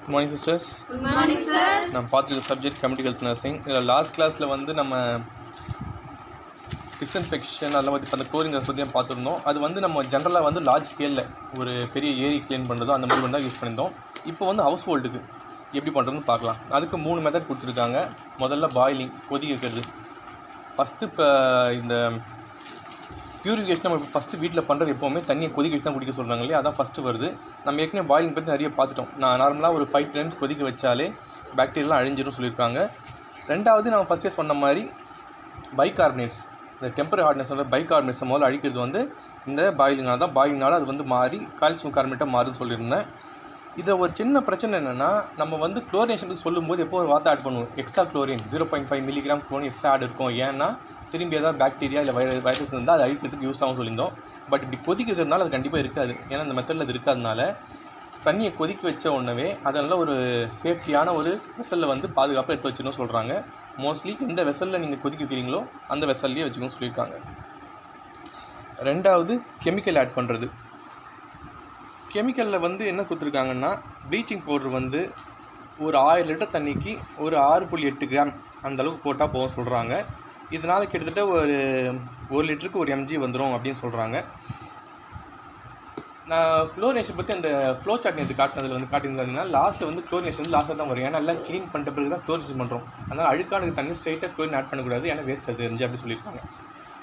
Good morning sisters. Good morning sir. நம்ம பார்த்துருக்க subject community health nursing. இதில் last கிளாஸில் வந்து நம்ம டிஸ்இன்ஃபெக்ஷன் அதெல்லாம் பற்றி அந்த க்ளோரிங் அதை பற்றி பார்த்துருந்தோம். அது வந்து நம்ம ஜென்ரலாக வந்து லார்ஜ் ஸ்கேலில் ஒரு பெரிய ஏரி க்ளீன் பண்ணுறதோ அந்த மாதிரி தான் யூஸ் பண்ணியிருந்தோம். இப்போ வந்து ஹவுஸ் ஹோல்டுக்கு எப்படி பண்ணுறதுன்னு பார்க்கலாம். அதுக்கு 3 மெத்தட் கொடுத்துருக்காங்க. முதல்ல பாயிலிங், கொதிக்க வைக்கிறது. ஃபஸ்ட்டு இப்போ இந்த பியூரிஃபிகேஷன் நம்ம இப்போ ஃபஸ்ட்டு வீட்டில் பண்ணுறது எப்போவுமே தண்ணியை கொதிக்க வச்சு தான் குடிக்க சொல்கிறாங்க இல்லையா, அதான் ஃபஸ்ட்டு வருது. நம்ம ஏற்கனவே பாயிலிங் பற்றி நிறைய பார்த்துட்டோம். நான் நார்மலாக ஒரு 5 times கொதிக்க வச்சாலே பாக்டீரியெலாம் அழிஞ்சிடும் சொல்லியிருக்காங்க. ரெண்டாவது நம்ம ஃபஸ்ட்டே சொன்ன மாதிரி பைகார்பனேட்ஸ், இந்த டெம்பரரி ஹார்ட்னஸ் வந்து பைகார்பனேட்ஸை முதல்ல அழிக்கிறது வந்து இந்த பாயிலிங்காக தான். பாயிலிங்னால அது வந்து மாறி கால்சியம் கார்பனேட்டாக மாறுன்னு சொல்லியிருந்தேன். இதில் ஒரு சின்ன பிரச்சனை என்னென்னா, நம்ம வந்து குளோரினேஷன் சொல்லும்போது எப்போ ஒரு வார்த்தை ஆட் பண்ணுவோம், extra chlorine 0.5 mg chlorine extra add இருக்கும். ஏன்னா திரும்பி ஏதாவது பாக்டீரியா இல்லை வைரஸ் இருந்தால் அது அழிக்கிறதுக்கு யூஸ் ஆகும் சொல்லியிருந்தோம். பட் இப்படி கொதிக்கிறதுனால அது கண்டிப்பாக இருக்காது. ஏன்னா இந்த மெத்தடில் அது இருக்காதனால தண்ணியை கொதிக்க வச்ச உடனே அதனால் ஒரு சேஃப்டியான ஒரு வெசலில் வந்து பாதுகாப்பாக எடுத்து வச்சுக்கணும்னு சொல்கிறாங்க. மோஸ்ட்லி எந்த வெசலில் நீங்கள் கொதிக்க வைக்கிறீங்களோ அந்த வெசல்லையே வச்சுக்கணும்னு சொல்லியிருக்காங்க. ரெண்டாவது கெமிக்கல் ஆட் பண்ணுறது. கெமிக்கலில் வந்து என்ன கொடுத்துருக்காங்கன்னா, ப்ளீச்சிங் பவுடர் வந்து ஒரு 1000 லிட்டர் தண்ணிக்கு ஒரு 6.8 கிராம் அந்தளவுக்கு போட்டால் போகும் சொல்கிறாங்க. இதனால் கிட்டத்தட்ட ஒரு 1 லிட்டருக்கு 1 mg வந்துடும் அப்படின்னு சொல்கிறாங்க. நான் குளோரினேஷன் பற்றி அந்த ஃப்ளோ சார்ட் நேற்று காட்டினதில் வந்து காட்டியிருந்தாங்கன்னா லாஸ்ட்டில் வந்து குளோரினேஷன் வந்து லாஸ்ட்டாக தான் வரும். ஏன்னா எல்லாம் க்ளீன் பண்ணிட்ட பிறகு தான் குளோரினேஷன் பண்ணுறோம். அதனால் அழுக்கான தண்ணி ஸ்ட்ரைட்டாக குளோரின் ஆட் பண்ணக்கூடாது, ஏன்னா வேஸ்ட் அது எரிஞ்சு அப்படி சொல்லியிருக்காங்க.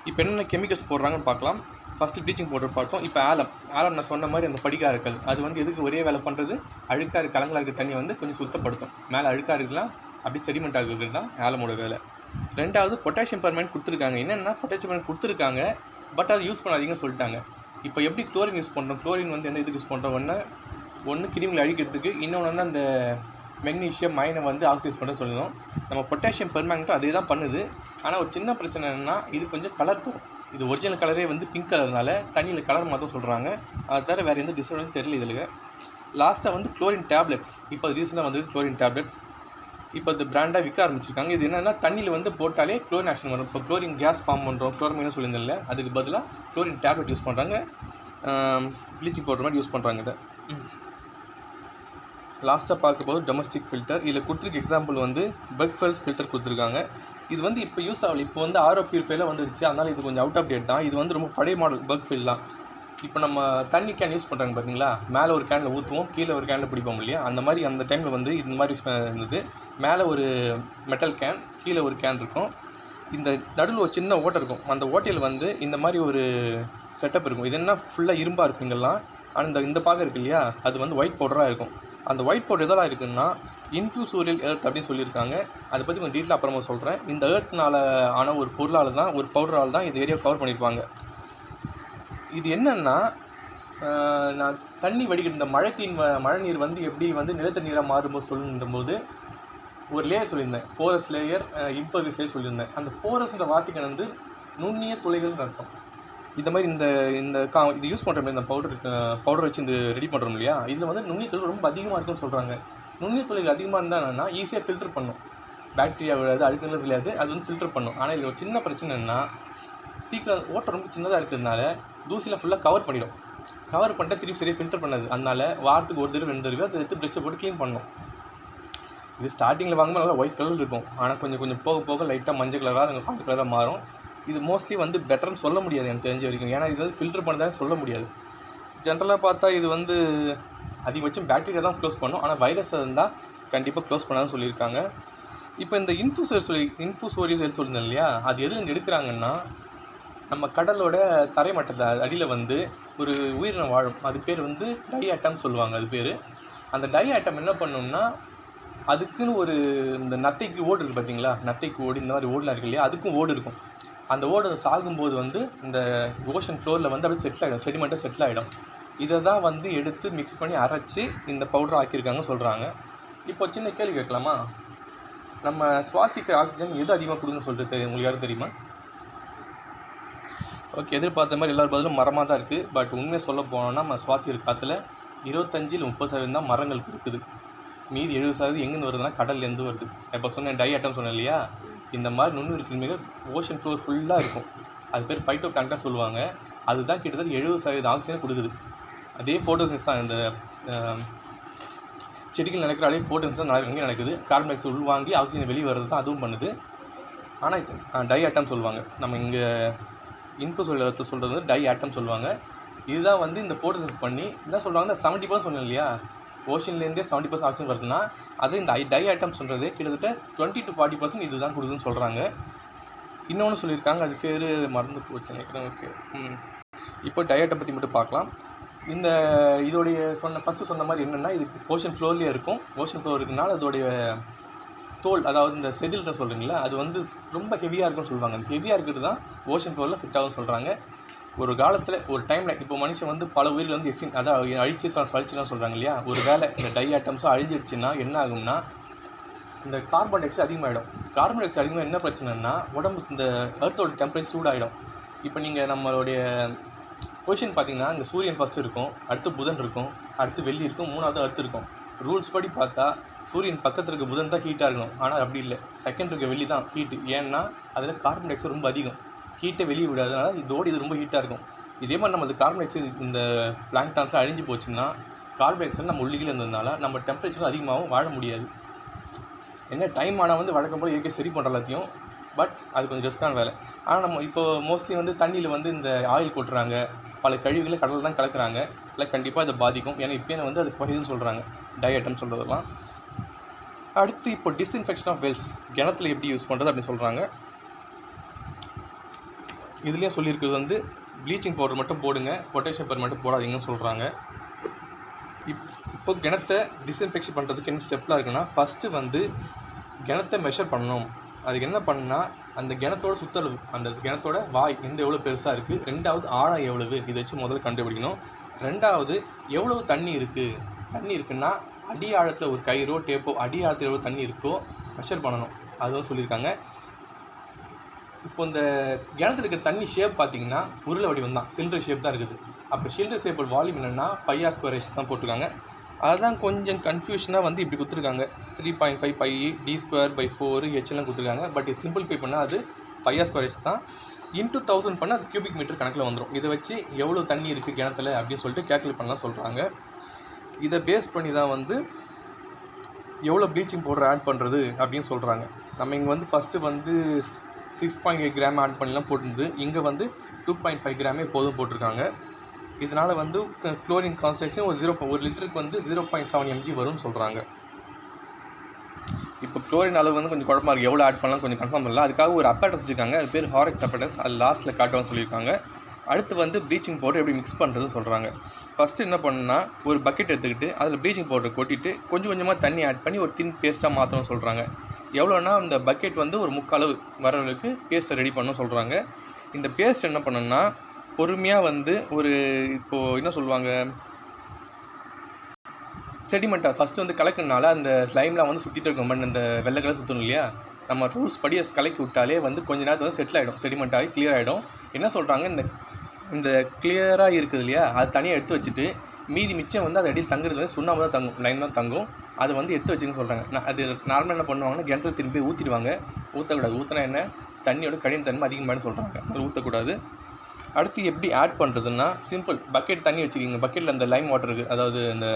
இப்போ என்னென்ன கெமிக்கல்ஸ் போடுறாங்கன்னு பார்க்கலாம். ஃபஸ்ட்டு ப்ளீச்சிங் பவுடர் பார்த்தோம். இப்போ ஆலம் நான் சொன்ன மாதிரி அந்த படிகாரக்கல், அது வந்து எதுக்கு ஒரே வேலை பண்ணுறது, அழுக்காக இருக்க கலங்களாக இருக்க தண்ணியை வந்து கொஞ்சம் சுத்தப்படுத்தும். மேலே அழுக்காக இருக்கலாம் அப்படி செடிமெண்ட் ஆகிறது தான் ஆலமோட வேலை. ரெண்டாவது பொட்டாசியம் பெர்மனேட் கொடுத்துருக்காங்க. என்னென்னா பொட்டாசியம் பெர்மனேட் கொடுத்துருக்காங்க, பட் அதை யூஸ் பண்ணாதீங்கன்னு சொல்லிட்டாங்க. இப்போ எப்படி குளோரின் யூஸ் பண்ணுறோம், குளோரின் வந்து என்ன இதுக்கு யூஸ் பண்ணுறோம்னா, ஒன்று கிருமிகளை அழிக்கிறதுக்கு, இன்னொன்று வந்து அந்த மெக்னீஷியம் மைனை வந்து ஆக்சிடைஸ் பண்ண சொல்லணும். நம்ம பொட்டாசியம் பெர்மனேட்டும் அதே தான் பண்ணுது. ஆனால் ஒரு சின்ன பிரச்சனை என்னென்னா, இது கொஞ்சம் கலர் தரும். இது ஒரிஜினல் கலரே வந்து பிங்க் கலர்னால தண்ணியில் கலர் மாற்ற சொல்கிறாங்க. அது தவிர வேறு எந்த டிஸ்அட்வான்டேஜ் தெரியல இதில். லாஸ்ட்டாக வந்து குளோரின் டேப்லெட்ஸ். இப்போ ரீசெண்டாக வந்து குளோரின் டேப்லெட்ஸ் இப்போ இந்த பிராண்டாக விற்க ஆரம்பிச்சிருக்காங்க. இது என்னென்னா, தண்ணியில் வந்து போட்டாலே குளோரின் ஆக்ஷன் வரும். இப்போ குளோரின் கேஸ் ஃபார்ம் பண்ணுறோம், குளோரமைன்னு சொல்லியிருந்தில்ல, அதுக்கு பதிலாக குளோரின் டேப்லெட் யூஸ் பண்ணுறாங்க. ப்ளீச்சிங் பவுடர் மாதிரி யூஸ் பண்ணுறாங்க. இதை லாஸ்ட்டாக பார்க்கும்போது டொமஸ்டிக் ஃபில்டர். இதில் கொடுத்துருக்க எக்ஸாம்பிள் வந்து பெக்ஃபெல்ஸ் ஃபில்டர் கொடுத்துருக்காங்க. இது வந்து இப்போ யூஸ் ஆகல. இப்போ வந்து ஆரோ பியூரிஃபைல வந்துடுச்சு, அதனால் இது கொஞ்சம் அவுட் ஆஃப் டேட் தான். இது வந்து ரொம்ப பழைய மாடல் பெக்ஃபில் தான். இப்போ நம்ம தண்ணி கேன் யூஸ் பண்ணுறாங்க பார்த்தீங்களா, மேலே ஒரு கேனில் ஊற்றுவோம், கீழே ஒரு கேனில் பிடிப்போம் இல்லையா, அந்த மாதிரி அந்த டைமில் வந்து இந்த மாதிரி இருந்தது. மேலே ஒரு மெட்டல் கேன், கீழே ஒரு கேன் இருக்கும். இந்த நடுவில் ஒரு சின்ன ஓட்டை இருக்கும். அந்த ஓட்டையில் வந்து இந்த மாதிரி ஒரு செட்டப் இருக்கும். இது என்ன ஃபுல்லாக இரும்பாக இருக்கும் இங்கெல்லாம். ஆனால் இந்த பாகம் இருக்குது இல்லையா, அது வந்து ஒயிட் பவுடராக இருக்கும். அந்த ஒயிட் பவுடர் எதெல்லாம் இருக்குதுன்னா இன்ஃப்யூசோரியல் எர்த் அப்படின்னு சொல்லியிருக்காங்க. அதை பற்றி கொஞ்சம் டீட்டெயில் அப்புறமா சொல்கிறேன். இந்த எர்த்னால் ஆன ஒரு பொருளால் தான், ஒரு பவுடரால் தான் இந்த ஏரியா கவர் பண்ணியிருப்பாங்க. இது என்னென்னா, நான் தண்ணி வடிக்கிற இந்த மழை நீர் வந்து எப்படி வந்து நிலத்தடி நீராக மாறும்போது சொல்லும்போது ஒரு லேயர் சொல்லியிருந்தேன், போரஸ் லேயர், இம்பர்வியஸ் லேயர் சொல்லியிருந்தேன். அந்த போரஸ்ன்ற வார்த்தைக்கு வந்து நுண்ணிய துளைகள்னு அர்த்தம். இந்த மாதிரி இது யூஸ் பண்ணுற மாதிரி இந்த பவுடர் வச்சு இந்த ரெடி பண்ணுறோம் இல்லையா, இதில் வந்து நுண்ணிய துளைகள் ரொம்ப அதிகமாக இருக்குன்னு சொல்கிறாங்க. நுண்ணிய துளைகள் அதிகமாக இருந்தால் என்னென்னா ஈஸியாக ஃபில்டர் பண்ணும், பாக்டீரியா விளையாது, அழுக்குகள் விளையாது, அது வந்து ஃபில்டர் பண்ணும். ஆனால் இதில் ஒரு சின்ன பிரச்சனை என்னென்னா, சீக்கிரம் ஓட்டை ரொம்ப சின்னதாக இருக்கிறதுனால தூசியில் ஃபுல்லாக கவர் பண்ணிடும். கவர் பண்ணிட்டு திருப்பி சரியாக ஃபில்டர் பண்ணது. அதனால் வாரத்துக்கு ஒரு தடவை 2 தடவை அதை எடுத்து ப்ரெஷ்ஷை போட்டு க்ளீன் பண்ணணும். இது ஸ்டார்டிங்கில் வாங்கும்போது நல்லா ஒயிட் கலர் இருக்கும். ஆனால் கொஞ்சம் போக போக லைட்டாக மஞ்சள் கலராக அந்த காஃபி கலராக மாறும். இது மோஸ்ட்லி வந்து பெட்டர்னு சொல்ல முடியாது எனக்கு தெரிஞ்ச வரைக்கும். ஏன்னா இது வந்து ஃபில்டர் பண்ணதான்னு சொல்ல முடியாது. ஜென்ரலாக பார்த்தா இது வந்து அதிகபட்சம் பாக்டீரியா தான் க்ளோஸ் பண்ணும். ஆனால் வைரஸ் இருந்தால் கண்டிப்பாக க்ளோஸ் பண்ணாதுன்னு சொல்லியிருக்காங்க. இப்போ இந்த இன்ஃப்யூசோரியல் சொல்லியிருந்தேன் இல்லையா, அது எதுலேருந்து எடுக்கிறாங்கன்னா, நம்ம கடலோட தரைமட்டத்தில் அடியில் வந்து ஒரு உயிரினம் வாழும். அது பேர் வந்து டை ஆட்டம் சொல்லுவாங்க. அது பேர் அந்த டை ஆட்டம் என்ன பண்ணணும்னா, அதுக்குன்னு ஒரு இந்த நத்தைக்கு ஓடு இருக்குது பார்த்தீங்களா, நத்தைக்கு ஓடு இந்த மாதிரி ஓடெலாம் இருக்கு இல்லையா, அதுக்கும் ஓடு இருக்கும். அந்த ஓடு சாகும்போது வந்து இந்த ஓஷன் ஃப்ளோரில் வந்து அப்படியே செட்டில் ஆகிடும், செடிமெண்ட்டாக செட்டில் ஆகிடும். இதை தான் வந்து எடுத்து மிக்ஸ் பண்ணி அரைச்சி இந்த பவுடர் ஆக்கியிருக்காங்க சொல்கிறாங்க. இப்போ சின்ன கேள்வி கேட்கலாமா, நம்ம சுவாசிக்கிற ஆக்சிஜன் எது அதிகமாக கொடுக்குன்னு சொல்லிட்டு உங்களுக்கு யாரும் தெரியுமா? ஓகே, எதிர்பார்த்த மாதிரி எல்லாரும் பதிலும் மரமாக தான் இருக்குது. பட் உண்மையை சொல்ல போனோம்னா, நம்ம சுவாசிக்கிற காற்றுல 25-30% தான் மரங்கள் இருக்குது. மீதி 70% எங்கேருந்து வருதுன்னா கடல்லேருந்து வருது. இப்போ சொன்னேன் டை ஆட்டம் சொன்னேன் இல்லையா, இந்த மாதிரி நுண்ணுயிர் கிருமிகள் ஓஷன் ஃப்ளோர் ஃபுல்லாக இருக்கும். அது பேர் ஃபைட்டோ பிளாங்க்டன் சொல்லுவாங்க. அதுதான் கிட்டத்தட்ட 70% ஆக்சிஜன் கொடுக்குது. அதே ஃபோட்டோசின்ஸ் தான் இந்த செடிகள் நடக்கிற அளவு ஃபோட்டோஸ் தான் எங்கே நடக்குது. கார்பன் டை ஆக்சைடு உள்வாங்கி ஆக்சிஜன் வெளியே வர்றது தான் அதுவும் பண்ணுது. ஆனால் இது டை ஆட்டம் சொல்லுவாங்க. நம்ம இங்கே இன்ஃபோ சொல்கிறது வந்து டை ஆட்டம் சொல்லுவாங்க. இதுதான் வந்து இந்த ஃபோட்டோசிந்தசிஸ் பண்ணி என்ன சொல்கிறாங்க, 70% சொன்னேன் இல்லையா, ஓஷன்லேருந்தே 70% ஆக்சிஜன் வருதுன்னா அது இந்த டை ஆட்டம் சொல்கிறது கிட்டத்தட்ட 20 to 40% இது தான் கொடுக்குதுன்னு சொல்கிறாங்க. இன்னொன்று சொல்லியிருக்காங்க, அது பேர் மறந்து போச்சு நினைக்கிறேன். ஓகே, இப்போ டை ஆட்டம் பற்றி மட்டும் பார்க்கலாம். இந்த இதோடைய ஃபஸ்ட்டு சொன்ன மாதிரி என்னென்னா, இது ஓஷன் ஃப்ளோர்லேயே இருக்கும். ஓஷன் ஃப்ளோர் இருக்குனால அதோடைய தோல், அதாவது இந்த செதில்தான் சொல்கிறீங்களா, அது வந்து ரொம்ப ஹெவியாக இருக்குன்னு சொல்லுவாங்க. அந்த ஹெவியாக இருக்கிறது தான் ஓஷன் ஃப்ளோரில் ஃபிட் ஆகும்னு சொல்கிறாங்க. ஒரு காலத்தில் ஒரு டைமில் இப்போ மனுஷன் வந்து பல உயிர்கள் வந்து எக்ஸ்டிங் அதான் அழிச்சுலாம் சொல்கிறாங்க இல்லையா. ஒரு வேளை இந்த டை ஆட்டம்ஸும் அழிஞ்சிடுச்சுன்னா என்ன ஆகும்னா, இந்த கார்பன் டை ஆக்சைடு அதிகமாகிடும். கார்பன் டை ஆக்சைடு அதிகமாக என்ன பிரச்சனைனா, உடம்பு இந்த எர்த்தோட டெம்பரேச்சர் சூடாகிடும். இப்போ நீங்கள் நம்மளுடைய பொசிஷன் பார்த்தீங்கன்னா, இங்கே சூரியன் ஃபஸ்ட்டு இருக்கும், அடுத்து புதன் இருக்கும், அடுத்து வெள்ளி இருக்கும், மூணாவது எர்த் இருக்கும். ரூல்ஸ் படி பார்த்தா சூரியன் பக்கத்தில் இருக்க புதன் தான் ஹீட்டாக இருக்கணும். ஆனால் அப்படி இல்லை, செகண்ட் இருக்க வெள்ளி தான் ஹீட்டு. ஏன்னா அதில் கார்பன் டை ஆக்சைடு ரொம்ப அதிகம், ஹீட்டை வெளியே விடாதனால இது ரொம்ப ஹீட்டாக இருக்கும். இதே மாதிரி நம்ம கார்பன் டை ஆக்சைடு இந்த பிளாங்க்டான்ஸ்லாம் அழிஞ்சு போச்சுன்னா, கார்பன் டை ஆக்சைடு நம்ம உள்ளிகள் இருந்ததுனால நம்ம டெம்பரேச்சரும் அதிகமாகவும் வாழ முடியாது. என்ன டைம் ஆனால் வந்து வழக்கம் போல் இயற்கை சரி பண்ணுற எல்லாத்தையும், பட் அது கொஞ்சம் ரிஸ்க்கான வேலை. ஆனால் நம்ம இப்போ மோஸ்ட்லி வந்து தண்ணியில் வந்து இந்த ஆயில் கொட்டுறாங்க, பல கழிவுகளை கடலில் தான் கலக்குறாங்க. இல்லை கண்டிப்பாக அதை பாதிக்கும். ஏன்னா இப்போயே வந்து அது குறையுதுன்னு சொல்கிறாங்க, டை ஆட்டம் சொல்கிறதெல்லாம். அடுத்து இப்போ டிஸ்இன்ஃபெக்ஷன் ஆஃப் வெல்ஸ், கிணத்துல எப்படி யூஸ் பண்ணுறது அப்படின்னு சொல்கிறாங்க. இதுலேயும் சொல்லியிருக்கிறது வந்து ப்ளீச்சிங் பவுடர் மட்டும் போடுங்க, பொட்டாசியம் பவுடர் மட்டும் போடாதீங்கன்னு சொல்கிறாங்க. இப்போ கிணத்தை டிஸ்இன்ஃபெக்ஷன் பண்ணுறதுக்கு என்ன ஸ்டெப்லாம் இருக்குன்னா, ஃபஸ்ட்டு வந்து கிணத்தை மெஷர் பண்ணணும். அதுக்கு என்ன பண்ணால், அந்த கிணத்தோட சுற்றளவு, அந்த கிணத்தோட வாய் எவ்வளோ பெருசாக இருக்குது, ரெண்டாவது ஆழம் எவ்வளவு, இதை வச்சு முதல்ல கண்டுபிடிக்கணும். ரெண்டாவது எவ்வளவு தண்ணி இருக்குன்னா அடி ஆழத்தில் ஒரு கயிறோ டேப்போ அடி ஆழத்தில் எவ்வளோ தண்ணி இருக்கோ மெஷர் பண்ணணும். அதுவும் சொல்லியிருக்காங்க. இப்போ இந்த கிணத்துல இருக்க தண்ணி ஷேப் பார்த்தீங்கன்னா உருளை வடிவம் தான், சிலிண்டர் ஷேப் தான் இருக்குது. அப்போ சிலிண்டர் ஷேப் வால்யூம் என்னென்னா πr² தான் போட்டிருக்காங்க. அதுதான் கொஞ்சம் கன்ஃபியூஷனாக வந்து இப்படி கொடுத்துருக்காங்க, 3.5 π d²/4 ஹெச்லாம் கொடுத்துருக்காங்க. பட் இது சிம்பிளிஃபை பண்ணால் அது πr² தான். இன்ட்டு 1000 பண்ணால் அது கியூபிக் மீட்டர் கணக்கில் வந்துடும். இதை வச்சு எவ்வளோ தண்ணி இருக்குது கிணத்துல அப்படின்னு சொல்லிட்டு கேல்குலேட் பண்ணலாம் சொல்கிறாங்க. இதை பேஸ் பண்ணி தான் வந்து எவ்வளோ ப்ளீச்சிங் பவுடர் ஆட் பண்ணுறது அப்படின்னு சொல்கிறாங்க. நம்ம இங்கே வந்து ஃபஸ்ட்டு வந்து 6.8 கிராம் ஆட் பண்ணிலாம் போட்டிருந்து, இங்கே வந்து 2.5 கிராமே போதும் போட்டிருக்காங்க. இதனால் வந்து குளோரின் கான்சன்ட்ரேஷன் ஒரு லிட்டருக்கு வந்து 0.7 mg வரும்னு சொல்கிறாங்க. இப்போ குளோரின் அளவு வந்து கொஞ்சம் குழப்பமாக இருக்குது, எவ்வளோ ஆட் பண்ணலாம் கொஞ்சம் கன்ஃபார்ம் பண்ணலாம். அதுக்காக ஒரு அப்பேட்டஸ் வச்சுருக்காங்க, அது பேர் ஹாரெக்ஸ் அப்பேட்டஸ், அது லாஸ்ட்டில் காட்டுவான்னு சொல்லியிருக்காங்க. அடுத்து வந்து ப்ளீச்சிங் பவுடர் எப்படி மிக்ஸ் பண்ணுறதுன்னு சொல்கிறாங்க. ஃபஸ்ட்டு என்ன பண்ணுன்னா, ஒரு பக்கெட் எடுத்துக்கிட்டு அதில் ப்ளீச்சிங் பவுடர் கொட்டிட்டு கொஞ்சம் கொஞ்சமாக தண்ணி ஆட் பண்ணி ஒரு தின் பேஸ்ட்டாக மாற்றணும்னு சொல்கிறாங்க. எவ்வளோனா இந்த பக்கெட் வந்து ஒரு முக்காளவு வரவங்களுக்கு பேஸ்ட்டை ரெடி பண்ணணும்னு சொல்கிறாங்க. இந்த பேஸ்ட் என்ன பண்ணணும்னா, பொறுமையாக வந்து ஒரு இப்போது என்ன சொல்லுவாங்க, செடிமெண்ட்டாக ஃபஸ்ட்டு வந்து கலக்குனால அந்த ஸ்லைம்லாம் வந்து சுற்றிட்டு இருக்கும், மண் இந்த வெள்ளை கலர் சுற்றணும் இல்லையா. நம்ம ரூல்ஸ் படி கலக்கி விட்டாலே வந்து கொஞ்ச நேரத்தில் வந்து செட்டில் ஆகிடும், செடிமெண்ட் ஆகி கிளியர் ஆகிடும். என்ன சொல்கிறாங்க, இந்த கிளியராக இருக்குது இல்லையா, அது தனியாக எடுத்து வச்சுட்டு மீதி மிச்சம் வந்து அது அடியில் தங்குறது வந்து சுண்ணாம்பு தான் தங்கும், லைன் தான் தங்கும். அதை வந்து எடுத்து வச்சுன்னு சொல்கிறாங்க. அது நார்மலாக என்ன பண்ணுவாங்கன்னா, கிணத்துல திரும்பி ஊற்றிடுவாங்க. ஊற்றக்கூடாது, ஊற்றினா என்ன தண்ணியோட கடின தன்மை அதிகமானு சொல்கிறாங்க, அது ஊற்றக்கூடாது. அடுத்து எப்படி ஆட் பண்ணுறதுன்னா, சிம்பிள், பக்கெட் தண்ணி வச்சுக்கிங்க, பக்கெட்டில் அந்த லைம் வாட்டர் இருக்குது, அதாவது இந்த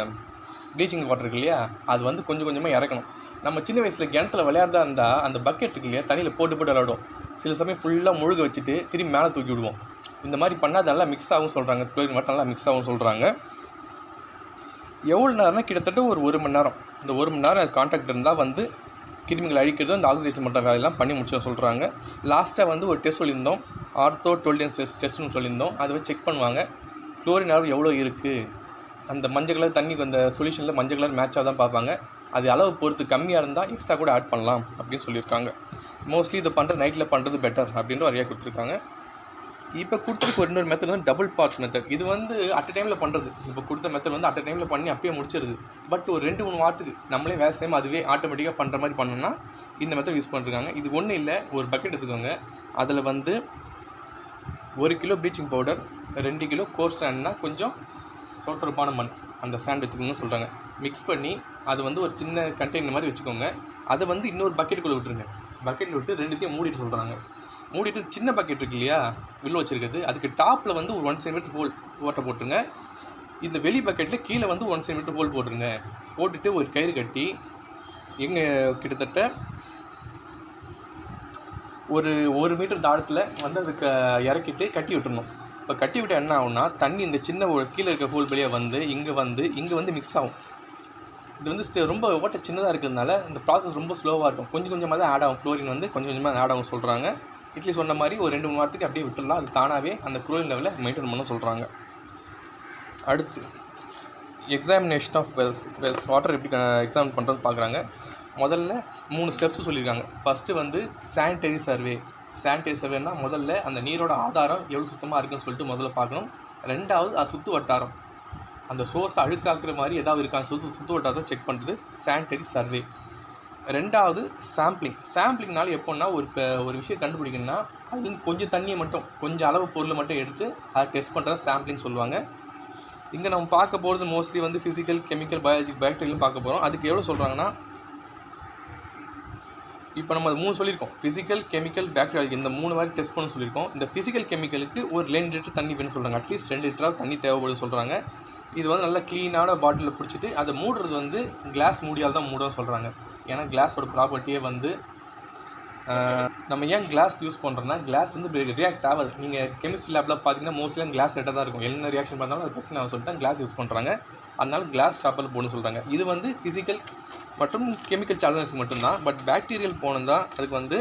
ப்ளீச்சிங் வாட்டர் இருக்கு இல்லையா, அது வந்து கொஞ்சம் கொஞ்சமாக இறக்கணும். நம்ம சின்ன வயசில் கிணத்துல விளையாடுறதா இருந்தால் அந்த பக்கெட் இருக்கு இல்லையா, தண்ணியில் போட்டு விளையாடும். சில சமயம் ஃபுல்லாக முழுக வச்சுட்டு திரும்பி மேலே தூக்கி விடுவோம். இந்த மாதிரி பண்ணால் அது நல்லா மிக்ஸ் ஆகும் சொல்கிறாங்க, குளோரின் வாட்டர் நல்லா மிக்ஸ் ஆகும் சொல்கிறாங்க. எவ்வளோ நேரம்னா கிட்டத்தட்ட ஒரு மணி நேரம். இந்த 1 மணி நேரம் கான்டாக்ட் இருந்தால் வந்து கிருமிகள் அழிக்கிறது, அந்த ஆக்சிஜேஷன் பண்ணுற வேலையெல்லாம் பண்ணி முடிச்சோம் சொல்கிறாங்க. லாஸ்ட்டாக வந்து ஒரு டெஸ்ட் சொல்லியிருந்தோம், ஆர்த்தோ 12 டெஸ்ட்னு சொல்லியிருந்தோம். அதை வச்சு செக் பண்ணுவாங்க குளோரின் அளவு எவ்வளோ இருக்குது. அந்த மஞ்சள் கலர் தண்ணி அந்த சொல்யூஷனில் மஞ்சள் கலர் மேட்சாக தான் பார்ப்பாங்க. அது அளவு பொறுத்து கம்மியாக இருந்தால் எக்ஸ்ட்ரா கூட ஆட் பண்ணலாம் அப்படின்னு சொல்லியிருக்காங்க. மோஸ்ட்லி இதை பண்ணுறது நைட்டில் பண்ணுறது பெட்டர் அப்படின்ற வரையாக கொடுத்துருக்காங்க. இப்போ கொடுத்துருக்கு ஒரு இன்னொரு மெத்தட் வந்து டபுள் பார்ட் மெத்தட். இது வந்து அட் டைமில் பண்ணுறது. இப்போ கொடுத்த மெத்தட் வந்து அட் டைமில் பண்ணி அப்பயே முடிச்சிருது. பட் ஒரு 2-3 வாரத்துக்கு நம்மளே வேலை செய்யாமல் அதுவே ஆட்டோமேட்டிக்காக பண்ணுற மாதிரி பண்ணோம்னா இந்த மெத்தட் யூஸ் பண்ணிருக்காங்க. இது ஒன்றும் இல்லை, ஒரு பக்கெட் எடுத்துக்கோங்க, அதில் வந்து 1 kilo bleaching powder, 2 kilo coarse சாண்ட்னா கொஞ்சம் சொரசொரப்பான மண், அந்த சாண்ட் எடுத்துக்கணும்னு சொல்கிறாங்க. மிக்ஸ் பண்ணி அது வந்து ஒரு சின்ன கண்டெய்னர் மாதிரி வச்சுக்கோங்க. அதை வந்து இன்னொரு பக்கெட்டுக்குள்ளே விட்டுருங்க. பக்கெட்டில் விட்டு 2த்தையும் மூடிட்டு சொல்கிறாங்க. மூடிட்டு சின்ன பக்கெட் இருக்கு இல்லையா உள்ள வச்சுருக்குது, அதுக்கு டாப்பில் வந்து ஒரு 1 சென்டிமீட்டர் ஹோல் ஓட்டை போட்டுருங்க. இந்த வெளி பக்கெட்டில் கீழே வந்து 1 சென்டிமீட்டர் ஹோல் போட்டுருங்க. போட்டுட்டு ஒரு கயிறு கட்டி எங்கே கிட்டத்தட்ட ஒரு மீட்டர் தாளத்தில் வந்து அதுக்கு இறக்கிட்டு கட்டி விட்டுருணும். இப்போ கட்டி விட்டால் என்ன ஆகும்னா தண்ணி இந்த சின்ன கீழே இருக்க ஹோல் வழியாக வந்து இங்கே வந்து மிக்ஸ் ஆகும். இது வந்து ரொம்ப ஓட்ட சின்னதாக இருக்கிறதுனால இந்த ப்ராசஸ் ரொம்ப ஸ்லோவாக இருக்கும். கொஞ்சம் கொஞ்சமாக தான் ஆட் ஆகும். குளோரின் வந்து கொஞ்சம் கொஞ்சமாக ஆட் ஆகும் சொல்கிறாங்க. இட்லி சொன்ன மாதிரி ஒரு 2-3 வாரத்துக்கு அப்படியே விட்டுடலாம். அது தானாகவே அந்த குளோரின் லெவலை மெயின்டைன் பண்ண சொல்கிறாங்க. அடுத்து எக்ஸாமினேஷன் ஆஃப் வெல்ஸ் வாட்டர் எப்படி எக்ஸாமின் பண்ணுறது பார்க்குறாங்க. முதல்ல 3 ஸ்டெப்ஸ் சொல்லியிருக்காங்க. ஃபஸ்ட்டு வந்து சானிடரி சர்வேனா முதல்ல அந்த நீரோட ஆதாரம் எவ்வளோ சுத்தமாக இருக்குன்னு சொல்லிட்டு முதல்ல பார்க்கணும். ரெண்டாவது அது சுற்று வட்டாரம், அந்த சோர்ஸ் அழுக்காக்குற மாதிரி ஏதாவது இருக்கான்னு சுற்று வட்டாரத்தை செக் பண்ணுறது சானிடரி சர்வே. ரெண்டாவது சாம்பிளிங்னால எப்போன்னா ஒரு விஷயம் கண்டுபிடிக்கணும்னா அது வந்து கொஞ்சம் தண்ணியை மட்டும் கொஞ்சம் அளவு பொருளை மட்டும் எடுத்து அதை டெஸ்ட் பண்ணுறது சாம்பிளிங் சொல்லுவாங்க. இங்கே நம்ம பார்க்க போகிறது மோஸ்ட்லி வந்து ஃபிசிக்கல், கெமிக்கல், பயாலஜி, பேக்டீரியலும் பார்க்க போகிறோம். அதுக்கு எவ்வளோ சொல்கிறாங்கன்னா இப்போ நம்ம 3 சொல்லியிருக்கோம். ஃபிசிக்கல், கெமிக்கல், பேக்டீரியாலஜி இந்த 3 மாதிரி டெஸ்ட் பண்ணணும்னு சொல்லியிருக்கோம். இந்த ஃபிசிக்கல் கெமிக்கலுக்கு ஒரு 2 லிட்டர் தண்ணி வேணும்னு சொல்கிறாங்க. அட்லீஸ்ட் 2 லிட்டராக தண்ணி தேவைப்படுன்னு சொல்கிறாங்க. இது வந்து நல்லா க்ளீனான பாட்டிலில் பிடிச்சிட்டு அதை மூடுறது வந்து கிளாஸ் மூடியால் தான் மூடணும்னு சொல்கிறாங்க. ஏன்னா கிளாஸோட ப்ராப்பர்ட்டியே வந்து நம்ம ஏன் கிளாஸ் யூஸ் பண்ணுறோன்னா கிளாஸ் வந்து ரியாக்ட் ஆகாது. நீங்கள் கெமிஸ்ட்ரி லேபில் பார்த்தீங்கன்னா மோஸ்ட்லியாக கிளாஸ் ரெட்டாக தான் இருக்கும். என்ன ரியாக்ஷன் பண்ணாலும் அது பிரச்சனை ஆகும் சொல்லிட்டு கிளாஸ் யூஸ் பண்ணுறாங்க. அதனால கிளாஸ் டாப்பில் போடணும்னு சொல்கிறாங்க. இது வந்து ஃபிசிக்கல் மற்றும் கெமிக்கல் சார்ஜஸ் மட்டும்தான். பட் பேக்டீரியல் போகணும் தான் அதுக்கு வந்து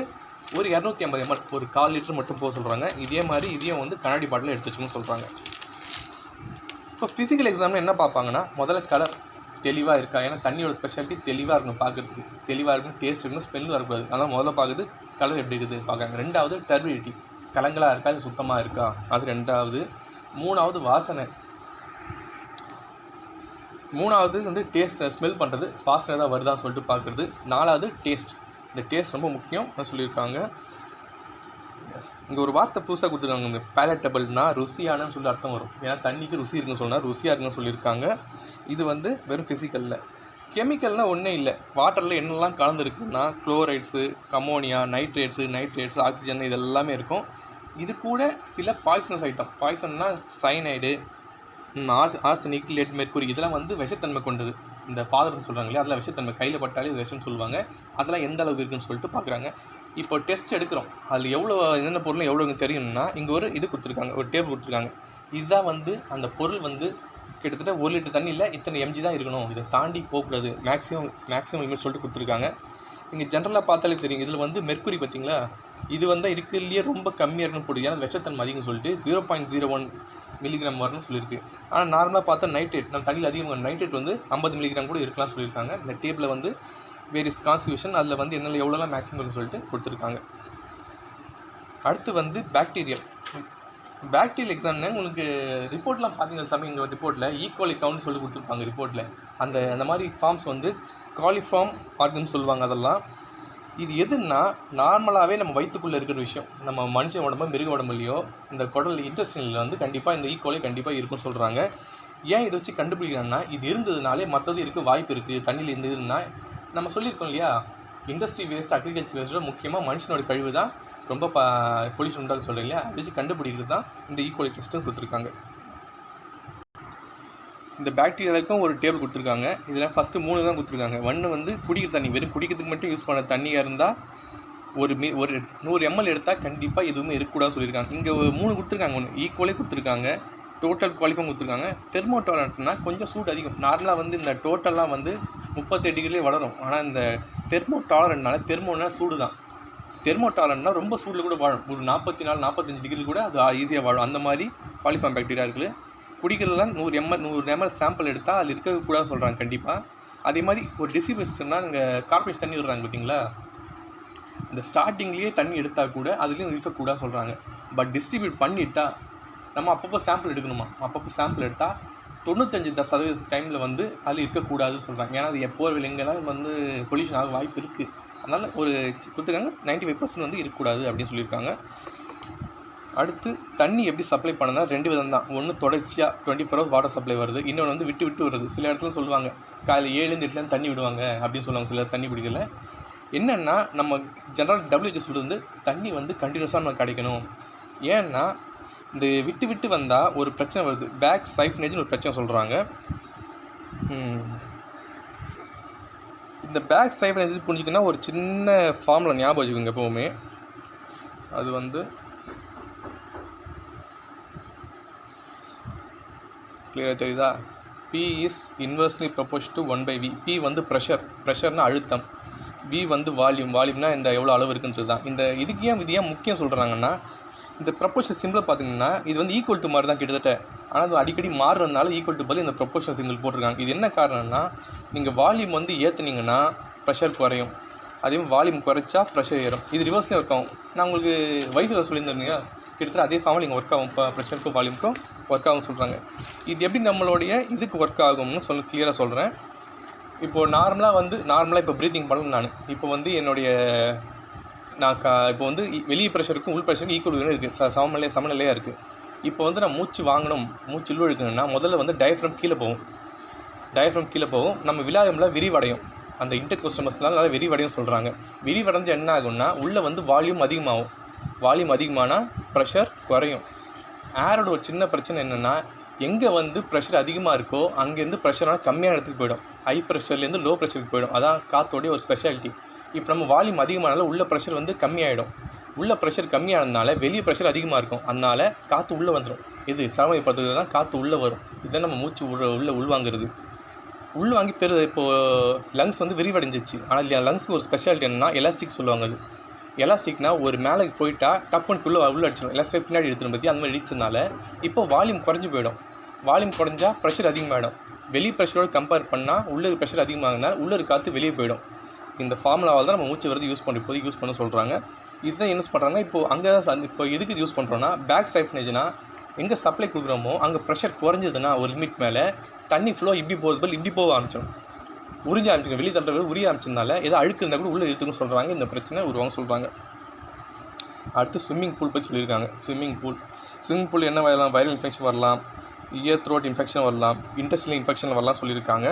ஒரு 250 ml ஒரு 1/4 லிட்டர் மட்டும் போக சொல்கிறாங்க. இதே மாதிரி இதையும் வந்து கண்ணாடி பாட்டில் எடுத்து வச்சுக்கணும்னு சொல்கிறாங்க. இப்போ ஃபிசிக்கல் எக்ஸாமில் என்ன பார்ப்பாங்கன்னா முதல்ல கலர் தெளிவாக இருக்கா. ஏன்னா தண்ணியோட ஸ்பெஷாலிட்டி தெளிவாக இருக்கணும், பார்க்குறதுக்கு தெளிவாக இருக்கணும், டேஸ்ட் இருக்கணும், ஸ்மெல்லும் இருக்கக்கூடாது. அதனால் முதல்ல பார்க்குறது கலர் எப்படி இருக்குது பார்க்குறாங்க. ரெண்டாவது டர்பிடிட்டி, கலங்களாக இருக்கா அது சுத்தமாக இருக்கா அது ரெண்டாவது. மூணாவது வாசனை. மூணாவது வந்து டேஸ்ட் ஸ்மெல் பண்ணுறது வாசனை தான் வருதான்னு சொல்லிட்டு பார்க்குறது. நாலாவது டேஸ்ட். இந்த டேஸ்ட் ரொம்ப முக்கியம் சொல்லியிருக்காங்க. இங்கே ஒரு வார்த்தை புதுசாக கொடுத்துருக்காங்க. இந்த பேலட்டபிள்னா ருசியானு சொல்லி அர்த்தம் வரும். ஏன்னா தண்ணிக்கு ருசி இருக்குன்னு சொன்னால் ருசியாக இருக்குன்னு சொல்லியிருக்காங்க. இது வந்து வெறும் ஃபிசிக்கலில். கெமிக்கல்னால் ஒன்றே இல்லை. வாட்டரில் என்னெல்லாம் கலந்துருக்குன்னா குளோரைட்ஸு, அமோனியா, நைட்ரேட்ஸு, ஆக்சிஜன் இது எல்லாமே இருக்கும். இது கூட சில பாய்சனஸ் ஐட்டம். பாய்சன்னா சைனைடு, ஆர்சனிக், லெட், மெர்க்குரி இதெல்லாம் வந்து விஷத்தன்மை கொண்டது. இந்த பாதரசம் சொல்கிறாங்க இல்லையா, அதெல்லாம் விஷத்தன்மை கையில் பட்டாலே இது விஷம்னு சொல்லுவாங்க. அதெல்லாம் எந்த அளவுக்கு இருக்குன்னு சொல்லிட்டு பார்க்குறாங்க. இப்போ டெஸ்ட் எடுக்கிறோம். அதில் எவ்வளோ என்னென்ன பொருள் எவ்வளோ தெரியும்னா இங்கே ஒரு இது கொடுத்துருக்காங்க, ஒரு டேபிள் கொடுத்துருக்காங்க. இதுதான் வந்து அந்த பொருள் வந்து கிட்டத்தட்ட 1 லிட்டர் தண்ணியில் இத்தனை mg தான் இருக்கணும், இதை தாண்டி போகக்கூடாது, மேக்ஸிமம் லிமிட் சொல்லிட்டு கொடுத்துருக்காங்க. இங்கே ஜென்ரலாக பார்த்தாலே தெரியும். இதில் வந்து மெர்க்குரி பார்த்திங்களா, இது வந்து இருக்கிறதுலையே ரொம்ப கம்மியாக இருக்குன்னு போட்டு, ஏன்னா விஷத்தன்மை அதிகம்னு சொல்லிட்டு 0.01 மில்லிகிராம் வரணும்னு சொல்லியிருக்கு. ஆனால் நார்மலாக பார்த்தா நைட்ரேட் நம்ம தண்ணியில் அதிகமாக நைட்ரேட் வந்து 50 மில்லிகிராம் கூட இருக்கலாம்னு சொல்லியிருக்காங்க. இந்த டேபிளில் வந்து வேரியஸ் கான்ஸ்டியூஷன் அதில் வந்து என்னென்ன எவ்வளோலாம் மேக்ஸிமம்னு சொல்லிட்டு கொடுத்துருக்காங்க. அடுத்து வந்து பேக்டீரியல் எக்ஸாம்னா உங்களுக்கு ரிப்போர்ட்லாம் பார்த்தீங்கன்னா சமயம் இந்த ரிப்போர்ட்டில் ஈக்குவலி கவுண்ட் சொல்லி கொடுத்துருப்பாங்க. ரிப்போர்ட்டில் அந்த மாதிரி ஃபார்ம்ஸ் வந்து காலிஃபார்ம் ஆர்கன் சொல்லுவாங்க. அதெல்லாம் இது எதுன்னா நார்மலாகவே நம்ம வயிற்றுக்குள்ளே இருக்கிற விஷயம். நம்ம மனுஷன் உடம்பு, மிருக உடம்புலையோ இந்த குடல் இன்டெஸ்டைனில் வந்து கண்டிப்பாக இந்த ஈக்குவலி கண்டிப்பாக இருக்குன்னு சொல்கிறாங்க. ஏன் இதை வச்சு கண்டுபிடிக்கிறாங்கன்னா இது இருந்ததுனாலே மற்றது இருக்க வாய்ப்பு இருக்குது. தண்ணியில் இருந்ததுன்னா நம்ம சொல்லியிருக்கோம் இல்லையா, இண்டஸ்ட்ரி வேஸ்ட், அக்ரிகல்ச்சர் வேஸ்ட்டோட முக்கியமாக மனுஷனோட கழிவு தான் ரொம்ப பொல்யூஷன் உண்டாக சொல்கிறீங்க இல்லையா, அதை வச்சு கண்டுபிடிக்கிறது தான் இந்த ஈக்குவலி டெஸ்ட்டும் கொடுத்துருக்காங்க. இந்த பாக்டீரியாவுக்கும் ஒரு டேபிள் கொடுத்துருக்காங்க. இதில் ஃபஸ்ட்டு 3 தான் கொடுத்துருக்காங்க. 1 வந்து குடிக்கிற தண்ணி, வெறும் குடிக்கிறதுக்கு மட்டும் யூஸ் பண்ண தண்ணியாக இருந்தால் ஒரு 100 ml எடுத்தால் கண்டிப்பாக எதுவுமே இருக்கக்கூடாதுன்னு சொல்லியிருக்காங்க. இங்கே 3 கொடுத்துருக்காங்க. 1 ஈக்குவலே கொடுத்துருக்காங்க, டோட்டல் குவாலிஃபார்ம் கொடுத்துருக்காங்க. தெர்மோடாலரண்ட்னா கொஞ்சம் சூடு அதிகம். நார்மலாக வந்து இந்த டோட்டல்லாம் வந்து 38 டிகிரிலே வளரும். ஆனால் இந்த தெர்மோடாலரண்ட்னால தெர்மோனா சூடு தான். தெர்மோடாலரண்ட்னா ரொம்ப சூடில் கூட வாழும். ஒரு 44-45 டிகிரி கூட அது ஈஸியாக வாழும். அந்த மாதிரி குவாலிஃபார்ம் பாக்டீரியா இருக்குது. குடிக்கிறதுலாம் 100 ml சாம்பிள் எடுத்தால் அதில் இருக்கக்கூடாதுன்னு சொல்கிறாங்க கண்டிப்பாக. அதே மாதிரி ஒரு டிஸ்ட்ரிபியூஷன்னா நீங்கள் கார்பரேட் தண்ணி விடுறாங்க பார்த்தீங்களா, இந்த ஸ்டார்டிங்லேயே தண்ணி எடுத்தால் கூட அதுலேயும் இருக்கக்கூடாதுன்னு சொல்கிறாங்க. பட் டிஸ்ட்ரிபியூட் பண்ணிட்டால் நம்ம அப்பப்போ சாம்பிள் எடுக்கணுமா, அப்பப்போ சாம்பிள் எடுத்தால் 95% டைமில் வந்து அதில் இருக்கக்கூடாதுன்னு சொல்கிறாங்க. ஏன்னா அது எப்போ எங்கெல்லாம் வந்து பொல்யூஷன் ஆக வாய்ப்பு இருக்குது. அதனால் ஒரு கொடுத்துருக்காங்க 95% வந்து இருக்கக்கூடாது அப்படின்னு சொல்லியிருக்காங்க. அடுத்து தண்ணி எப்படி சப்ளை பண்ணனா 2 விதம் தான். ஒன்று தொடர்ச்சியாக 24 hours வாட்டர் சப்ளை வருது, இன்னொன்று வந்து விட்டு வருது. சில இடத்துல சொல்லுவாங்க காலையில் 7-8 தண்ணி விடுவாங்க அப்படின்னு சொல்லுவாங்க. சில தண்ணி பிடிக்கல. என்னென்னா நம்ம ஜென்ரல் WHO சொல்கிறது வந்து தண்ணி வந்து கண்டினியூஸாக நமக்கு கிடைக்கணும். ஏன்னா இந்த விட்டு வந்தால் ஒரு பிரச்சனை வருது, பேக் சைஃப்னேஜ்னு ஒரு பிரச்சனை சொல்கிறாங்க. இந்த பேக் சைஃபன் எது புரிஞ்சிங்கன்னா ஒரு சின்ன ஃபார்முலா ஞாபகம் வச்சுக்கோங்க எப்போவுமே. அது வந்து கிளியராக தெரியுதா? P is inversely proportion to 1/V. P வந்து ப்ரெஷர்னா அழுத்தம், V வந்து வால்யூம்னா இந்த எவ்வளோ அளவு இருக்குன்றது தான். இந்த இது ஏன் முக்கியம் சொல்கிறாங்கன்னா, இந்த ப்ரொபோர்ஷன் சிம்பிள் பார்த்தீங்கன்னா இது வந்து ஈக்குவல் டு மாதிரி தான் கிட்டத்தட்ட. ஆனால் அது அடிக்கடி மாறுறதுனால ஈக்குவல் டு பதில் இந்த ப்ரொபோர்ஷன் சிம்பிள் போட்டிருக்காங்க. இது என்ன காரணம்னா, நீங்கள் வால்யூம் வந்து ஏற்றுனீங்கன்னா ப்ரெஷர் குறையும், அதே வால்யூம் குறைச்சா ப்ரெஷர் ஏறும். இது ரிவர்ஸ்லேயே ஒர்க் ஆகும். நான் உங்களுக்கு வயசில் சொல்லியிருந்தேங்க, கிட்டத்தட்ட அதே ஃபார்மில் இங்கே ஒர்க் ஆகும். இப்போ ப்ரெஷருக்கும் வால்யூமுக்கும் ஒர்க் ஆகும்னு சொல்கிறாங்க. இது எப்படி நம்மளுடைய இதுக்கு ஒர்க் ஆகும்னு கிளியராக சொல்கிறேன். இப்போது நார்மலாக இப்போ ப்ரீத்திங் பண்ணணும். நான் இப்போ வந்து என்னுடைய இப்போ வந்து வெளியே ப்ரெஷருக்கும் உள் ப்ரெஷருக்கும் ஈக்குவல் இருக்குது, சமநிலையாக இருக்குது. இப்போ வந்து நான் மூச்சு வாங்கணும், மூச்சு இழுக்கணும்னா முதல்ல வந்து டயஃப்ரம் கீழே போகும். நம்ம விலாயமில் விரிவடையும். அந்த இன்டர்கோஸ்டமஸ்னால நல்லா விரிவடையும் சொல்கிறாங்க. விரிவடைஞ்சு என்ன ஆகும்னா உள்ளே வந்து வால்யூம் அதிகமாகும். வால்யூம் அதிகமானால் ப்ரெஷர் குறையும். ஏரோட ஒரு சின்ன பிரச்சனை என்னென்னா, எங்கே வந்து ப்ரெஷர் அதிகமாக இருக்கோ அங்கேருந்து ப்ரெஷரான கம்மியான இடத்துக்கு போயிடும். ஹை ப்ரெஷர்லேருந்து லோ ப்ரெஷருக்கு போயிடும். அதான் காற்றோடைய ஒரு ஸ்பெஷாலிட்டி. இப்போ நம்ம வால்யூம் அதிகமானால உள்ள ப்ரெஷர் வந்து கம்மியாகிடும். உள்ள ப்ரெஷர் கம்மியானதுனால வெளியே ப்ரெஷர் அதிகமாக இருக்கும். அதனால் காற்று உள்ளே வந்துடும். இது சிரமப்படுத்துறது தான் காற்று உள்ளே வரும். இதுதான் நம்ம மூச்சு உள்வாங்கிறது. உள்வாங்கி இப்போது லங்ஸ் வந்து விரிவடைஞ்சிச்சு. ஆனால் லங்ஸுக்கு ஒரு ஸ்பெஷாலிட்டி என்னென்னா எலாஸ்டிக் சொல்லுவாங்க. அது எலாஸ்டிக்னா ஒரு மேலே போயிட்டா டப்புன்னு உள்ள அடிச்சிடும். எலாஸ்டிக் பின்னாடி எடுத்துடும் பற்றி அந்த மாதிரி அடிச்சதுனால இப்போ வால்யூம் குறைஞ்சி போயிடும். வால்யூம் குறைஞ்சா ப்ரெஷர் அதிகமாகிடும். வெளி ப்ரெஷரோடு கம்பேர் பண்ணால் உள்ள ப்ரெஷர் அதிகமாகனால உள்ள காற்று வெளியே போயிடும். இந்த ஃபார்முலாவால் தான் நம்ம மூச்சு வரது யூஸ் பண்ண சொல்கிறாங்க. இதுதான் யூஸ் பண்ணுறாங்க. இப்போ எதுக்கு இது யூஸ் பண்ணுறோன்னா, பேக் சைஃபனேஜ்னா எங்கே சப்ளை கொடுக்குறோமோ அங்கே ப்ரெஷர் குறைஞ்சதுன்னா ஒரு லிமிட் மேலே தண்ணி ஃப்ளோ இப்படி போக ஆரம்பிச்சிடும். உறிஞ்ச ஆரம்பிச்சிடும். வெளியே தள்ளுறது உரிய ஆரம்பிச்சதுனால ஏதோ அழுக்கு இருந்தால் கூட உள்ளே இழுத்துக்குன்னு சொல்கிறாங்க. இந்த பிரச்சனை உருவாங்க சொல்கிறாங்க. அடுத்து ஸ்விம்மிங் பூல் பற்றி சொல்லியிருக்காங்க. ஸ்விம்மிங் பூல் என்ன வரலாம்? வைரல் இன்ஃபெக்ஷன் வரலாம், இயர் த்ரோட் இன்ஃபெக்ஷன் வரலாம், இன்டெஸ்டினல் இன்ஃபெக்ஷன் வரலாம் சொல்லியிருக்காங்க.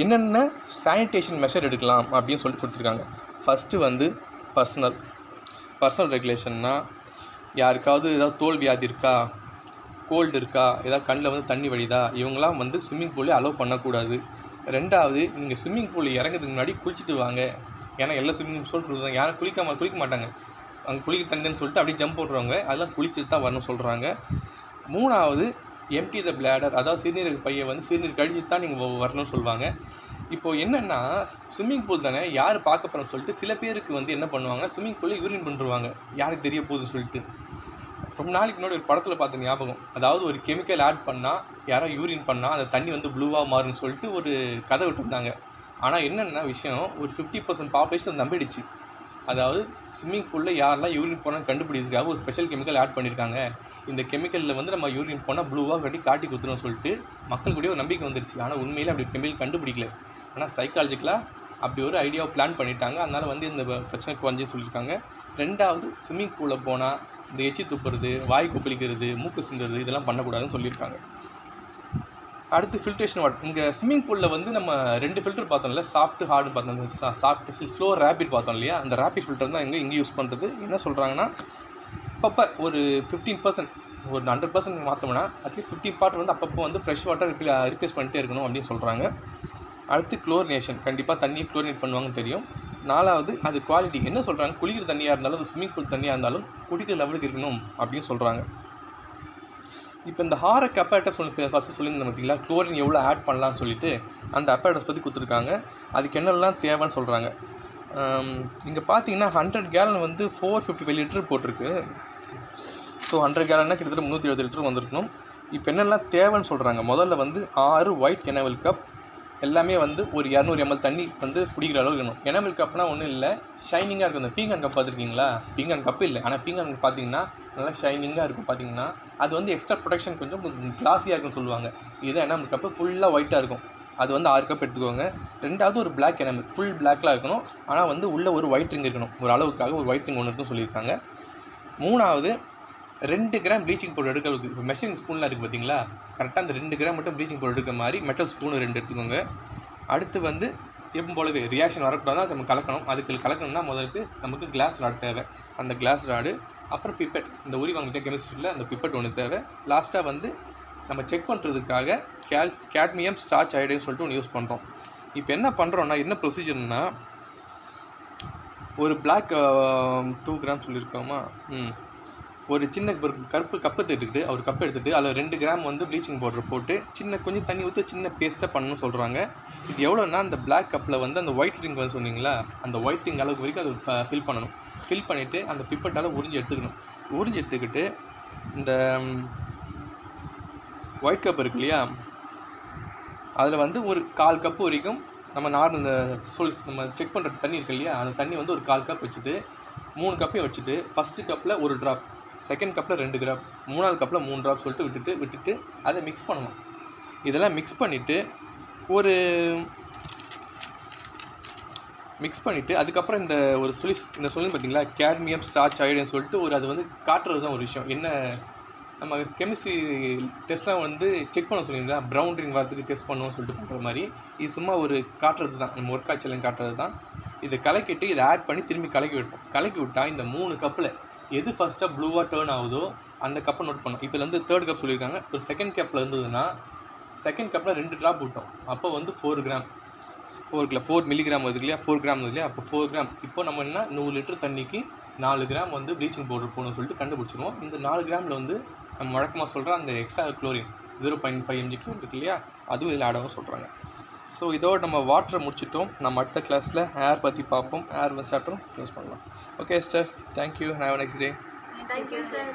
என்னென்ன சானிடேஷன் மெஷர் எடுக்கலாம் அப்படின்னு சொல்லிட்டு கொடுத்துருக்காங்க. ஃபஸ்ட்டு வந்து பர்சனல் ரெகுலேஷன்னா, யாருக்காவது ஏதாவது தோல் வியாதி இருக்கா, கோல்டு இருக்கா, ஏதாவது கண்ணில் வந்து தண்ணி வடிதா, இவங்களாம் வந்து ஸ்விம்மிங் பூலில் அலோவ் பண்ணக்கூடாது. ரெண்டாவது, நீங்கள் ஸ்விம்மிங் பூலில் இறங்கிறதுக்கு முன்னாடி குளிச்சுட்டு வாங்க. ஏன்னா எல்லா ஸ்விம்மிங் சொல்லிட்டு யாரும் குளிக்க மாட்டாங்க. அங்கே குளிக்க தண்ணின்னு சொல்லிட்டு அப்படியே ஜம்ப் போடுறவங்க அதெல்லாம் குளிச்சுட்டு தான் வரணும்னு சொல்கிறாங்க. மூணாவது, எம்டி த பிளாடர், அதாவது சிறுநீரக பையை வந்து சிறுநீர் கழிச்சுட்டு தான் நீங்கள் வரணும்னு சொல்லுவாங்க. இப்போது என்னென்னா, ஸ்விம்மிங் பூல் தானே யார் பார்க்க போகிறோன்னு சொல்லிட்டு சில பேருக்கு வந்து என்ன பண்ணுவாங்க, ஸ்விம்மிங் பூலில் யூரின் பண்ணுருவாங்க, யாருக்கு தெரிய போகுதுன்னு சொல்லிட்டு. ரொம்ப நாளைக்கு முன்னாடி ஒரு படத்தில் பார்த்த ஞாபகம். அதாவது ஒரு கெமிக்கல் ஆட் பண்ணால் யாரோ யூரின் பண்ணால் அந்த தண்ணி வந்து ப்ளூவாக மாறும்னு சொல்லிட்டு ஒரு கதை விட்டுருந்தாங்க. ஆனால் என்னென்ன விஷயம், ஒரு 50% பாப்புலேஷன் நம்பிடுச்சு. அதாவது ஸ்விம்மிங் பூலில் யாரெல்லாம் யூரின் போனால் கண்டுபிடிக்கிறதுக்காக ஒரு ஸ்பெஷல் கெமிக்கல் ஆட் பண்ணியிருக்காங்க. இந்த கெமிக்கலில் வந்து நம்ம யூரின் போனால் ப்ளூவாக காட்டி கொடுத்துருன்னு சொல்லிட்டு மக்கள் கூட ஒரு நம்பிக்கை வந்துருச்சு. ஆனால் உண்மையில் அப்படி கெமிக்கல் கண்டுபிடிக்கல. ஆனால் சைக்காலஜிக்கலாக அப்படி ஒரு ஐடியாவை பிளான் பண்ணிட்டாங்க. அதனால் வந்து இந்த பிரச்சனை குறைஞ்சுன்னு சொல்லியிருக்காங்க. ரெண்டாவது, ஸ்விம்மிங் பூலில் போனால் இந்த எச்சி துப்புறது, வாய் கொப்பளிக்கிறது, மூக்கு சிந்துறது இதெல்லாம் பண்ணக்கூடாதுன்னு சொல்லியிருக்காங்க. அடுத்து ஃபில்ட்ரேஷன் வாட்டர். இங்கே ஸ்விம்மிங் பூலில் வந்து நம்ம 2 ஃபில்டர் பார்த்தோம்ல, சாஃப்ட் ஹார்டு பார்த்தோம், சாஃப்ட் ஸ்லோ ரேபிட் பார்த்தோம் இல்லையா. அந்த ரேபிட் ஃபில்டர் தான் இங்கே யூஸ் பண்ணுறது. என்ன சொல்கிறாங்கன்னா, அப்பப்போ ஒரு 15%, ஒரு 100% மாற்றோம்னா அட்லீஸ்ட் 50% வந்து அப்பப்போ வந்து ஃப்ரெஷ் வாட்டர் ரிப்ளேஸ் பண்ணிட்டே இருக்கணும் அப்படின்னு சொல்கிறாங்க. அடுத்து குளோரினேஷன், கண்டிப்பாக தண்ணியை குளோரினேட் பண்ணுவாங்கன்னு தெரியும். 4வது, அது குவாலிட்டி. என்ன சொல்கிறாங்க, குளிக்கிற தண்ணியாக இருந்தாலும் அது ஸ்விம்மிங் பூல் தண்ணியாக இருந்தாலும் குடிக்கிற லெவலுக்கு இருக்கணும் அப்படின்னு சொல்கிறாங்க. இப்போ இந்த ஹாரக் அப்பேட்டஸ் ஃபஸ்ட்டு சொல்லியிருந்தேன் பார்த்தீங்களா, குளோரின் எவ்வளோ ஆட் பண்ணலான்னு சொல்லிட்டு அந்த அப்பேட்டஸ் பற்றி கொடுத்துருக்காங்க. அதுக்கு என்னெல்லாம் தேவைன்னு சொல்கிறாங்க. இங்கே பார்த்தீங்கன்னா 100 கேலன் வந்து 450 லிட்டர் போட்டிருக்கு. ஸோ 100 கேலன்னா கிட்டத்தட்ட 370 லிட்டர் வந்திருக்கணும். இப்போ என்னெல்லாம் தேவைன்னு சொல்கிறாங்க. முதல்ல வந்து 6 ஒயிட் எனாமல் கப், எல்லாமே வந்து ஒரு 200 ml தண்ணி வந்து குடிக்கிற அளவுக்கு வேணும். எனாமல் கப்னால் ஒன்றும் இல்லை, ஷைனிங்காக இருக்கும். இந்த பீங்கான் கப் பார்த்துருக்கீங்களா? பீங்கான் கப்பு இல்லை, ஆனால் பீங்கான் பார்த்தீங்கன்னா நல்லா ஷைனிங்காக இருக்கும். பார்த்தீங்கன்னா அது வந்து எக்ஸ்ட்ரா ப்ரொடெக்ஷன், கொஞ்சம் கிளாஸியாக இருக்குன்னு சொல்லுவாங்க. இதுதான் எனாமல் கப்பு, ஃபுல்லாக ஒயிட்டாக இருக்கும். அது வந்து 6 கப் எடுத்துக்கோங்க. ரெண்டாவது, ஒரு பிளாக் எனாமல், ஃபுல் பிளாக்லாம் இருக்கணும். ஆனால் வந்து உள்ளே ஒரு ஒயிட் ரிங் இருக்கணும். ஒரு அளவுக்காக ஒரு ஒயிட் ரிங் ஒன்று இருக்குன்னு சொல்லியிருக்காங்க. மூணாவது, 2 கிராம் ப்ளீச்சிங் பவுடர் எடுக்கிறதுக்கு. இப்போ மெஷரிங் ஸ்பூன்லாம் இருக்குது பார்த்தீங்களா, கரெக்டாக அந்த 2 கிராம் மட்டும் ப்ளீச்சிங் பவுடர் எடுக்கிற மாதிரி மெட்டல் ஸ்பூனு 2 எடுத்துக்கோங்க. அடுத்து வந்து எப்பவும் போலவே ரியாக்ஷன் வரக்கூடாது தான் நம்ம கலக்கணும். அதுக்கு கலக்கணும்னா முதலுக்கு நமக்கு கிளாஸ் ராடு தேவை. அந்த கிளாஸ் ராடு, அப்புறம் பிப்பெட், இந்த உரி வாங்கிட்ட கெமிஸ்ட்ரியில் அந்த பிப்பெட் ஒன்று தேவை. லாஸ்ட்டாக வந்து நம்ம செக் பண்ணுறதுக்காக கேட்மியம் ஸ்டார்ச் அயோடைன்னு சொல்லிட்டு ஒன்று யூஸ் பண்ணுறோம். இப்போ என்ன பண்ணுறோன்னா, என்ன ப்ரொசீஜர்னா, ஒரு பிளாக் 2 கிராம் சொல்லியிருக்கோமா, ஒரு சின்ன கருப்பு கப்பு எடுத்துக்கிட்டு, ஒரு கப் எடுத்துகிட்டு அதில் 2 கிராம் வந்து ப்ளீச்சிங் பவுடர் போட்டு கொஞ்சம் தண்ணி ஊற்றி சின்ன பேஸ்ட்டாக பண்ணணும்னு சொல்கிறாங்க. இது எவ்வளோன்னா, அந்த பிளாக் கப்பில் வந்து அந்த ஒயிட் ரிங் வந்து சொன்னீங்களா, அந்த ஒயிட் ரிங் அளவுக்கு வரைக்கும் அது ஃபில் பண்ணணும். ஃபில் பண்ணிவிட்டு அந்த பிப்பட்டால் உறிஞ்சி எடுத்துக்கணும். உறிஞ்சி எடுத்துக்கிட்டு இந்த ஒயிட் கப் இருக்கு இல்லையா, அதில் வந்து ஒரு 1/4 கப்பு வரைக்கும் நம்ம இந்த நம்ம செக் பண்ணுற தண்ணி இருக்கு இல்லையா, அந்த தண்ணி வந்து ஒரு 1/4 கப் வச்சுட்டு 3 கப்பையும் வச்சுட்டு, ஃபஸ்ட்டு கப்பில் 1 ட்ராப், செகண்ட் கப்பில் 2 கிராப், 3ஆவது கப்பில் 3 ட்ராப் சொல்லிட்டு விட்டுட்டு அதை மிக்ஸ் பண்ணணும். இதெல்லாம் மிக்ஸ் பண்ணிவிட்டு அதுக்கப்புறம் இந்த சொல்லி பார்த்தீங்களா, கேட்மியம் ஸ்டார்ச் அயோடைன் சொல்லிட்டு அது வந்து காட்டுறது தான் ஒரு விஷயம். என்ன நம்ம கெமிஸ்ட்ரி டெஸ்ட்லாம் வந்து செக் பண்ண சொல்லியிருந்தா, ப்ரௌன் ரிங் வரதுக்கு டெஸ்ட் பண்ணுவோம்னு சொல்லிட்டு பண்ணுற மாதிரி, இது சும்மா ஒரு காட்டுறது தான், நம்ம ஒர்க் ஆச்சலையும் காட்டுறது தான். இதை கலக்கிட்டு இதை ஆட் பண்ணி திரும்பி கலக்கி விட்டோம். கலக்கி விட்டால் இந்த 3 கப்பில் எது ஃபஸ்ட்டாக ப்ளூவாக டேர்ன் ஆகுதோ அந்த கப்பை நோட் பண்ணோம். இப்போ வந்து 3rd கப் சொல்லியிருக்காங்க. ஒரு செகண்ட் கப்பில் இருந்ததுன்னா, செகண்ட் கப்பில் 2 ட்ராப் விட்டோம். அப்போ வந்து 4 கிராம் 4 மில்லிகிராம் வருது இல்லையா, 4 கிராம் வருது இல்லையா, அப்போ 4 கிராம். இப்போ நம்ம என்ன 100 லிட்டர் தண்ணிக்கு 4 கிராம் வந்து ப்ளீச்சிங் பவுடர் போகணும்னு சொல்லிட்டு கண்டுபிடிச்சிருவோம். இந்த 4 கிராமில் வந்து நம்ம வழக்கமாக சொல்கிற அந்த எக்ஸ்ட்ரா குளோரின் 0.5 mg குளோரின் இருக்கு இல்லையா, அதுவும் இதில் ஆட் ஆகும் சொல்கிறாங்க. ஸோ இதோடு நம்ம வாட்டரை முடிச்சிட்டோம். நம்ம அடுத்த கிளாஸில் ஏர் பற்றி பார்ப்போம். ஏர் சாப்டரும் க்ளோஸ் பண்ணலாம். Okay sister, thank you. Have a nice day. Thank you sir.